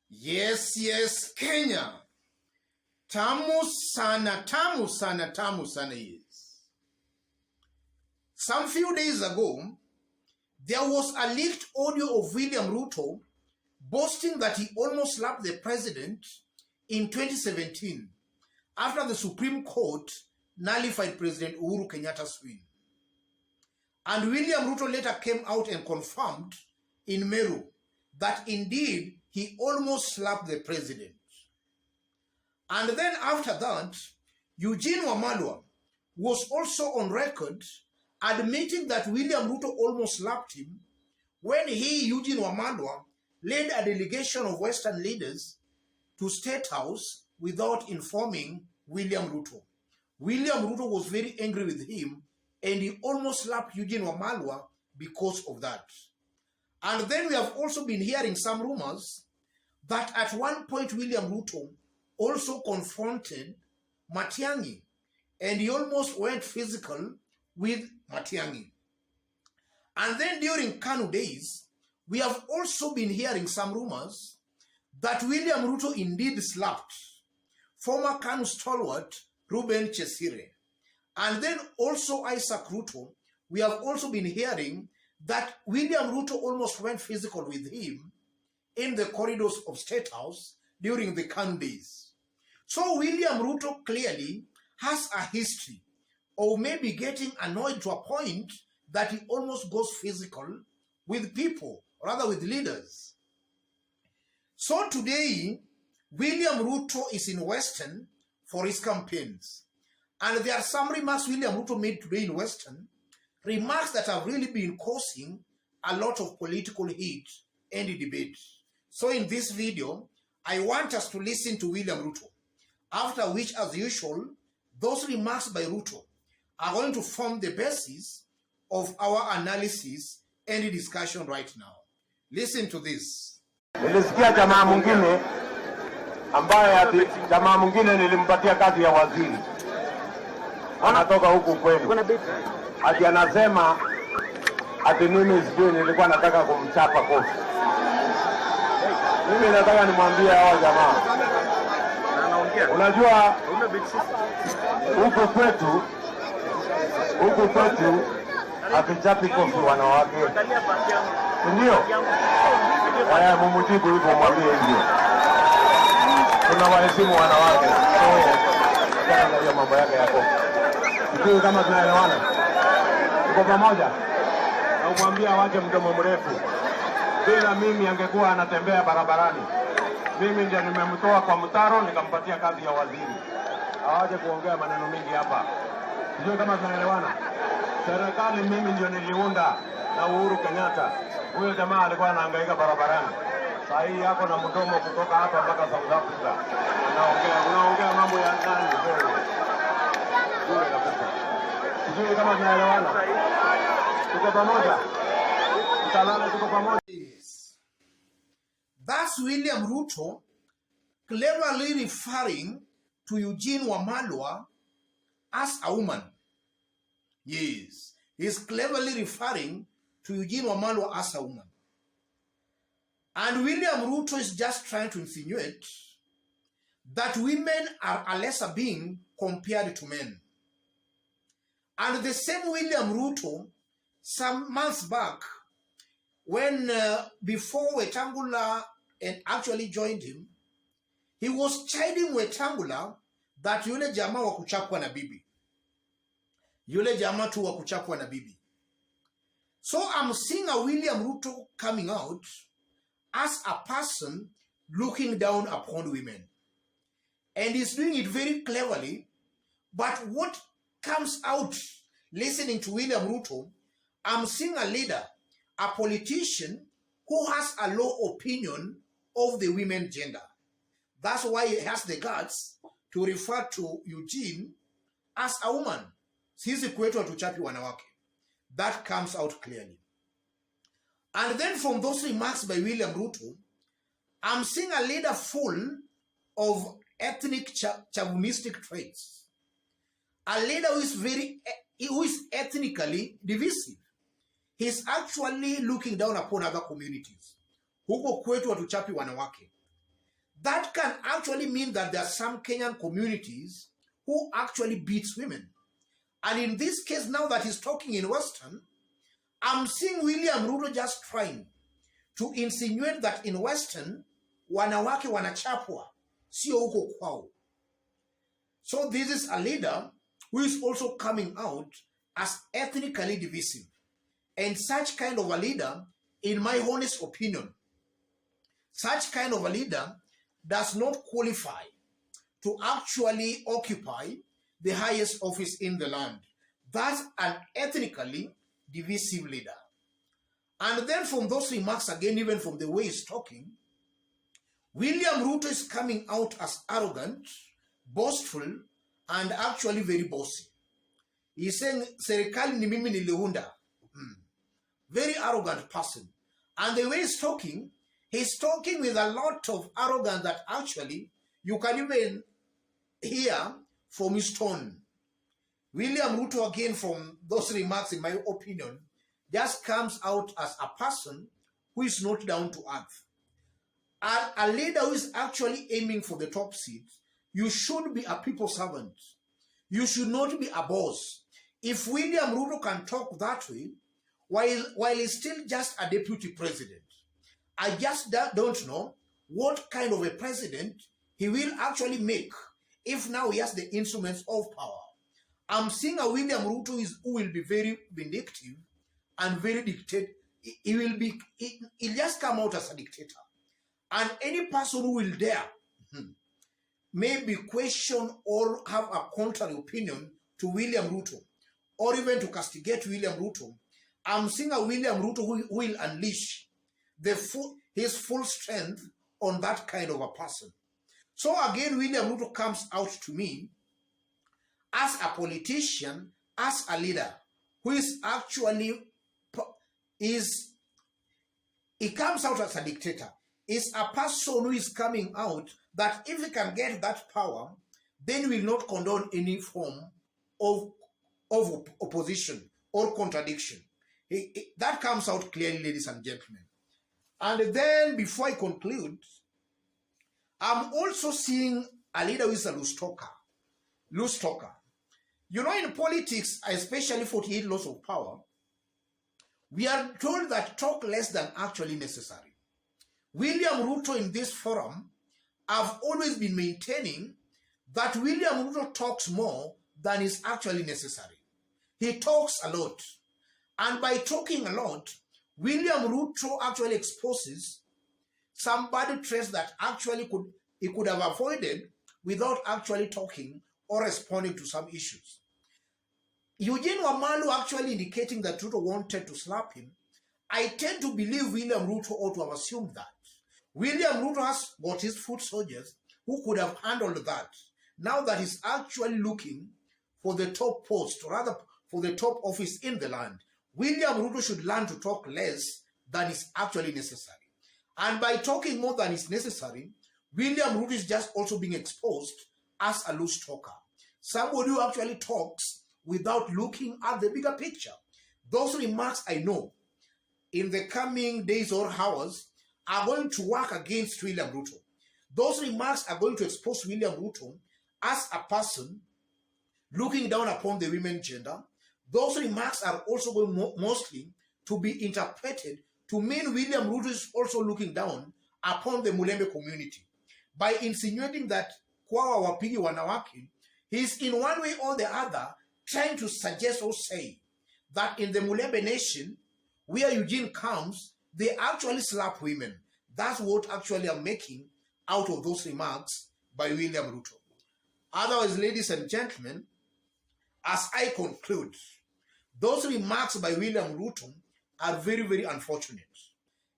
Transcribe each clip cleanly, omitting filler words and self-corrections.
Yes, Kenya. Tamu sana, yes. Some few days ago, there was a leaked audio of William Ruto boasting that he almost slapped the president in 2017 after the Supreme Court nullified President Uhuru Kenyatta's win. And William Ruto later came out and confirmed in Meru that indeed he almost slapped the president. And then after that, Eugene Wamalwa was also on record admitting that William Ruto almost slapped him when he, Eugene Wamalwa, led a delegation of Western leaders to State House without informing William Ruto. William Ruto was very angry with him and he almost slapped Eugene Wamalwa because of that. And then we have also been hearing some rumors that at one point William Ruto also confronted Matiang'i and he almost went physical with Matiang'i. And then during KANU days, we have also been hearing some rumors that William Ruto indeed slapped former KANU stalwart Reuben Chesire. And then also Isaac Ruto, we have also been hearing that William Ruto almost went physical with him in the corridors of State House during the KANU days. So William Ruto clearly has a history of maybe getting annoyed to a point that he almost goes physical with people, rather with leaders. So today, William Ruto is in Western for his campaigns. And there are some remarks William Ruto made today in Western, remarks that have really been causing a lot of political heat and debate. So in this video, I want us to listen to William Ruto, after which, as usual, those remarks by Ruto are going to form the basis of our analysis and discussion right now. Listen to this. Nilisikia jamaa mwingine ambaye jamaa mwingine nilimpatia kazi ya waziri. Anatoka huku kwenu. Ati anasema ati mimi sijui nilikuwa nataka kumchapa kofi. Mimi nataka nimwambie hao jamaa. Unajua huku kwetu akichapi kofi wanawake. Ndio? Haya mumujibu hivyo mwambie hivyo. Tunawaheshimu wanawake. Kana ndio mambo yake yako. Sijui kama tunaelewana. Tuko pamoja. Na umwambie awache mdomo mrefu. Bila mimi angekuwa anatembea barabarani. Mimi ndio nimemtoa kwa mtaro nikampatia kazi ya waziri. Hawaje kuongea maneno mengi hapa. Sijui kama tunaelewana. Serikali mimi ndio niliunda na Uhuru Kenyatta. Huyo jamaa alikuwa anahangaika barabarani. Sasa hii yako na mdomo kutoka hapa mpaka South Africa. Unaongea mambo ya ndani wewe. Wewe kabisa. Sijui kama tunaelewana. Tuko pamoja. Tutalala tuko pamoja. That's William Ruto cleverly referring to Eugene Wamalwa as a woman. Yes, he's cleverly referring to Eugene Wamalwa as a woman. And William Ruto is just trying to insinuate that women are a lesser being compared to men. And the same William Ruto, some months back, when before Wetangula and actually joined him, he was chiding Wetangula that yule jamaa wa kuchapwa na bibi. Yule jamaa tu wa kuchapwa na bibi. So I'm seeing a William Ruto coming out as a person looking down upon women. And he's doing it very cleverly. But what comes out listening to William Ruto, I'm seeing a leader, a politician who has a low opinion of the women gender. That's why he has the guts to refer to Eugene as a woman. Sisi kwetu hatuchapi wanawake. That comes out clearly. And then from those remarks by William Ruto, I'm seeing a leader full of ethnic chauvinistic traits. A leader who is ethnically divisive. He's actually looking down upon other communities. Huko kwetu hatuchapi wanawake. that can actually mean that there are some Kenyan communities who actually beats women. And in this case, now that he's talking in Western, I'm seeing William Ruto just trying to insinuate that in Western, wanawake wanachapwa, sio huko kwao. So this is a leader who is also coming out as ethnically divisive. And such kind of a leader, in my honest opinion, such kind of a leader does not qualify to actually occupy the highest office in the land. That's an ethnically divisive leader. And then from those remarks, again, even from the way he's talking, William Ruto is coming out as arrogant, boastful, and actually very bossy. He's saying, serikali ni mimi niliunda. Very arrogant person. And the way he's talking with a lot of arrogance that actually you can even hear from his tone. William Ruto, again, from those remarks, in my opinion, just comes out as a person who is not down to earth. A leader who is actually aiming for the top seat, you should be a people servant. You should not be a boss. If William Ruto can talk that way, while he's still just a deputy president, I just don't know what kind of a president he will actually make if now he has the instruments of power. I'm seeing a William Ruto who will be very vindictive and very dictator. He'll just come out as a dictator. And any person who will dare maybe question or have a contrary opinion to William Ruto, or even to castigate William Ruto, I'm seeing a William Ruto who will unleash his full strength on that kind of a person. So again, William Ruto comes out to me as a politician, as a leader, who is actually, he comes out as a dictator. Is a person who is coming out that if he can get that power, then will not condone any form of opposition or contradiction. That comes out clearly, ladies and gentlemen. And then before I conclude, I'm also seeing a leader who is a loose talker. Loose talker. You know, in politics, especially 48 laws of power, we are told that talk less than actually necessary. William Ruto in this forum have always been maintaining that William Ruto talks more than is actually necessary. He talks a lot. And by talking a lot, William Ruto actually exposes some bad traits that actually he could have avoided without actually talking or responding to some issues. Eugene Wamalwa actually indicating that Ruto wanted to slap him. I tend to believe William Ruto ought to have assumed that. William Ruto has got his foot soldiers who could have handled that. Now that he's actually looking for the top post, or rather for the top office in the land, William Ruto should learn to talk less than is actually necessary. And by talking more than is necessary, William Ruto is just also being exposed as a loose talker. Somebody who actually talks without looking at the bigger picture. Those remarks, I know, in the coming days or hours, are going to work against William Ruto. Those remarks are going to expose William Ruto as a person looking down upon the women gender. Those remarks are also going mostly to be interpreted to mean William Ruto is also looking down upon the Mulembe community. By insinuating that kwa wapigi wanawake, he is in one way or the other trying to suggest or say that in the Mulembe nation, where Eugene comes, they actually slap women. That's what actually I'm making out of those remarks by William Ruto. Otherwise, ladies and gentlemen, as I conclude, those remarks by William Ruto are very, very unfortunate.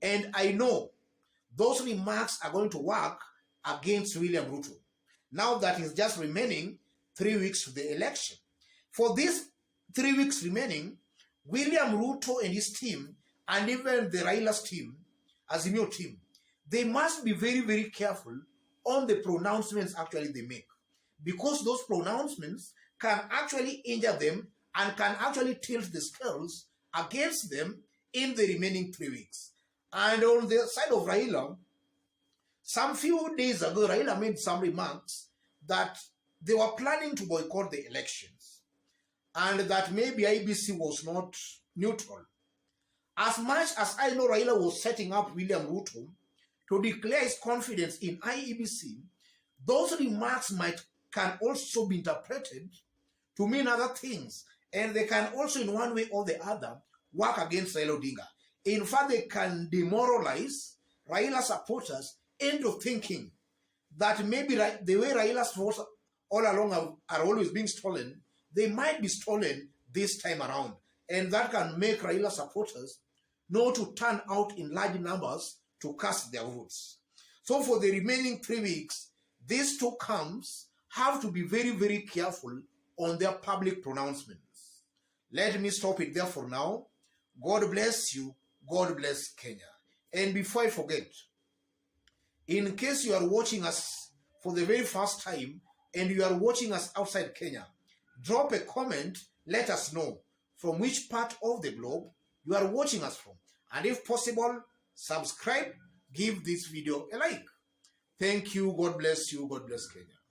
And I know those remarks are going to work against William Ruto. Now that is just remaining 3 weeks to the election. For these 3 weeks remaining, William Ruto and his team, and even the Raila's team, Azimio team, they must be very, very careful on the pronouncements actually they make. Because those pronouncements can actually injure them and can actually tilt the scales against them in the remaining 3 weeks. And on the side of Raila, Some few days ago, Raila made some remarks that they were planning to boycott the elections and that maybe IEBC was not neutral. As much as I know Raila was setting up William Ruto to declare his confidence in IEBC, those remarks can also be interpreted to mean other things, and they can also in one way or the other work against Raila Odinga. In fact, they can demoralize Raila supporters into thinking that maybe the way Raila's votes all along are always being stolen, they might be stolen this time around. And that can make Raila supporters know to turn out in large numbers to cast their votes. So for the remaining 3 weeks, these two camps have to be very, very careful on their public pronouncements. Let me stop it there for now. God bless you. God bless Kenya. And before I forget, in case you are watching us for the very first time and you are watching us outside Kenya, drop a comment, let us know from which part of the globe you are watching us from. And if possible, subscribe, give this video a like. Thank you. God bless you. God bless Kenya.